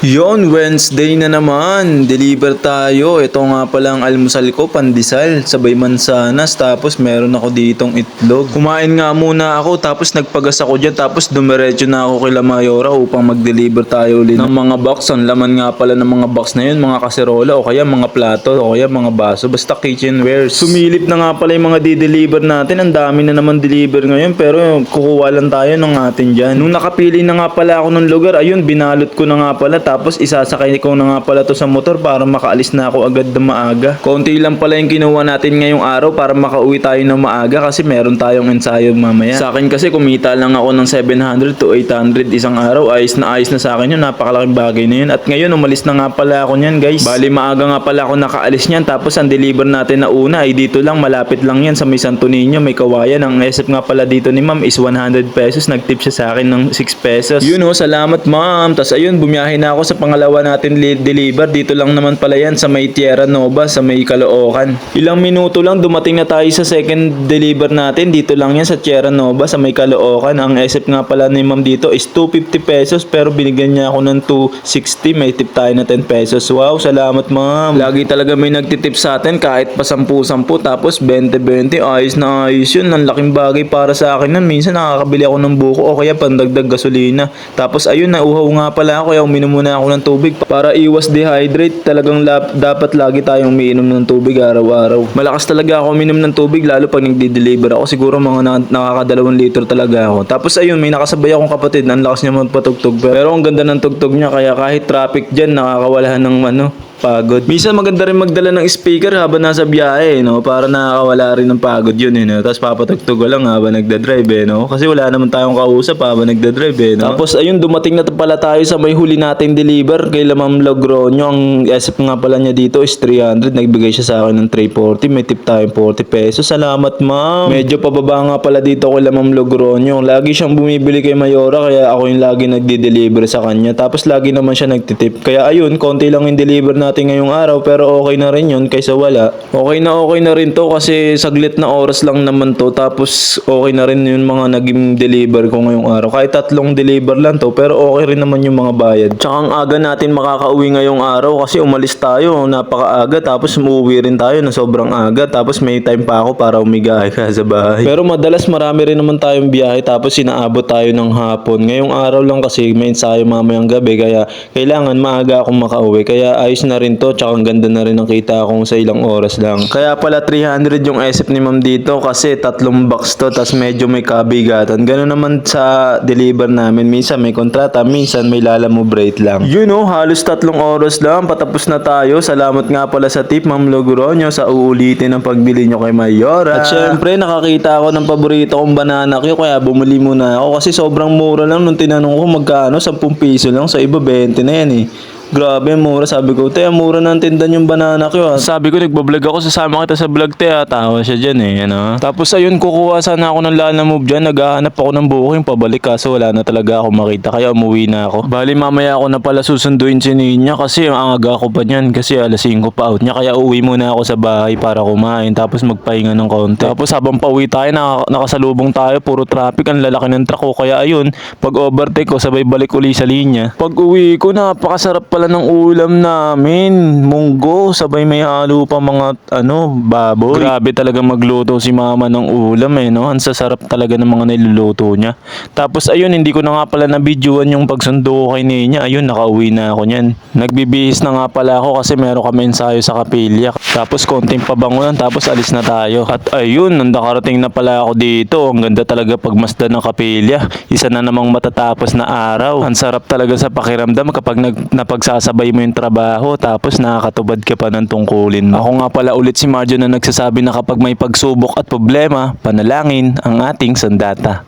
Yon, Wednesday na naman. Deliver tayo. Ito nga pala ang almusal ko, pandesal, sabay mansanas, tapos meron ako ditong itlog. Kumain nga muna ako, tapos nagpagas ako dyan, tapos dumiretso na ako kay La Mayora upang mag-deliver tayo ulit ng mga box. Ang laman nga pala ng mga box na yun, mga kaserola, o kaya mga plato, o kaya mga baso, basta kitchenware. Sumilip na nga pala yung mga di-deliver natin. Ang dami na naman deliver ngayon, pero kukuha lang tayo ng atin dyan. Nung nakapili na nga pala ako ng lugar, ayun, binalot ko na nga pala, tapos isasakay ko na nga pala to sa motor para makaalis na ako agad na maaga. Konti lang pala yung kinuha natin ngayong araw para makauwi tayo ng maaga kasi meron tayong ensayo mamaya. Sa akin kasi kumita lang ako ng 700 to 800 isang araw. Ayos na sa akin yun. Napakalaking bagay na yun. At ngayon umalis na nga pala ako niyan, guys. Bali maaga nga pala ako nakaalis niyan. Tapos ang deliver natin na una ay dito lang, malapit lang yan sa may Santo Niño, may Kawayan. Ang SF nga pala dito ni ma'am is 100 pesos. Nagtip siya sa akin ng 6 pesos. Yun o, salamat ma'am. Tapos ayun, bumiyahe na ako sa pangalawa natin deliver. Dito lang naman pala yan sa may Tierra Nova, sa may Caloocan. Ilang minuto lang dumating na tayo sa second deliver natin. Dito lang yan sa Tierra Nova, sa may Caloocan. Ang SF nga pala ni ma'am dito is 250 pesos pero binigyan niya ako ng 260. May tip tayo na 10 pesos. Wow, salamat ma'am. Lagi talaga may nagtitip sa atin kahit pa 10-10 tapos 20-20. Ayos na ayos yun. Ang laking bagay para sa akin nun. Minsan nakakabili ako ng buko o kaya pandagdag gasolina. Tapos ayun, nauhaw nga pala ako kaya uminom muna ako ng tubig para iwas dehydrate. Talagang dapat lagi tayong umiinom ng tubig araw-araw. Malakas talaga ako uminom ng tubig lalo pag nagdi-deliver ako. Siguro mga nakakadalawang litro talaga ako. Tapos ayun, may nakasabay akong kapatid. Ang lakas niya magpatugtog. Pero ang ganda ng tugtog niya kaya kahit traffic dyan nakakawalahan ng pagod. Minsan maganda rin magdala ng speaker habang nasa biyahe, no? Para nakakawala rin ng pagod yun, no? Tapos papatugtog ko lang habang nagdadrive, no? Kasi wala naman tayong kausap habang nagdadrive, no? Tapos ayun, dumating na pala tayo sa may huli nating deliver kay Ma'am Logronyo. Ang SF nga pala niya dito is 300. Nagbigay siya sa akin ng 340. May tip tayong 40 pesos. Salamat, ma'am. Medyo pababa nga pala dito kay Ma'am Logronyo. Lagi siyang bumibili kay Mayora kaya ako yung lagi nagdi-deliver sa kanya. Tapos lagi naman siya nagtitip. Kaya ayun, konti lang yung deliver natin ngayong araw pero okay na rin yun kaysa wala. Okay na rin to kasi saglit na oras lang naman to, tapos okay na rin yung mga naging deliver ko ngayong araw. Kahit 3 deliver lang to pero okay rin naman yung mga bayad. Tsaka ang aga natin makakauwi ngayong araw kasi umalis tayo napakaaga tapos umuwi rin tayo na sobrang aga, tapos may time pa ako para umigahe ka sa bahay. Pero madalas marami rin naman tayong biyahe tapos inaabot tayo ng hapon. Ngayong araw lang kasi may ensayo mamayang gabi kaya kailangan maaga akong makauwi, kaya ayos na rin to. Tsaka ang ganda na rin ang kita kong sa ilang oras lang. Kaya pala 300 yung SF ni ma'am dito kasi 3 box to, tas medyo may kabigatan. Ganun naman sa deliver namin, minsan may kontrata, minsan may lalamove lang. You know, halos 3 oras lang patapos na tayo. Salamat nga pala sa tip ma'am Logronyo sa uulitin ng pagbili nyo kay Mayora. At syempre nakakita ako ng paborito kong banana Q kaya bumili muna ako kasi sobrang mura lang. Nung tinanong ko magkano, 10 piso lang, sa iba 20 na yan eh. Grabe, mura. Sabi ko, te, mura ng tindan yung banana ko. Sabi ko, nagbablog ako, sasama kita sa vlog, te. Tawa siya dyan eh. Ano? Tapos ayun, kukuha sana ako ng Lana Move dyan. Naghahanap ako ng booking pabalik kaso wala na talaga ako makita. Kaya umuwi na ako. Bali, mamaya ako na pala susunduin si Ninya kasi ang aga ko pa niyan. Kasi alas 5 pa out niya. Kaya uwi muna ako sa bahay para kumain. Tapos magpahinga ng konti. Tapos habang pauwi tayo, nakasalubong tayo. Puro traffic. Ang lalaki ng truck ko. Kaya ayun, pag overtake ko, sabay balik uli sa linya. Pag uwi ko, napakasarap pala ng ulam namin, munggo, sabay may halo pa mga baboy. Grabe talaga magluto si mama ng ulam no? Ang sasarap talaga ng mga niluluto niya. Tapos ayun, hindi ko na nga pala na-videoan yung pagsundo ko kay Ninya. Ayun, nakauwi na ako niyan. Nagbibihis na nga pala ako kasi meron kami ensayo sa kapilya. Tapos konting pabango lang, tapos alis na tayo. At ayun, nakarating na pala ako dito. Ang ganda talaga pagmasdan ng kapilya. Isa na namang matatapos na araw. Ang sarap talaga sa pakiramdam kapag napagsasabay mo yung trabaho tapos nakakatubad ka pa ng tungkulin mo. Ako nga pala ulit si Marjo na nagsasabi na kapag may pagsubok at problema, panalangin ang ating sandata.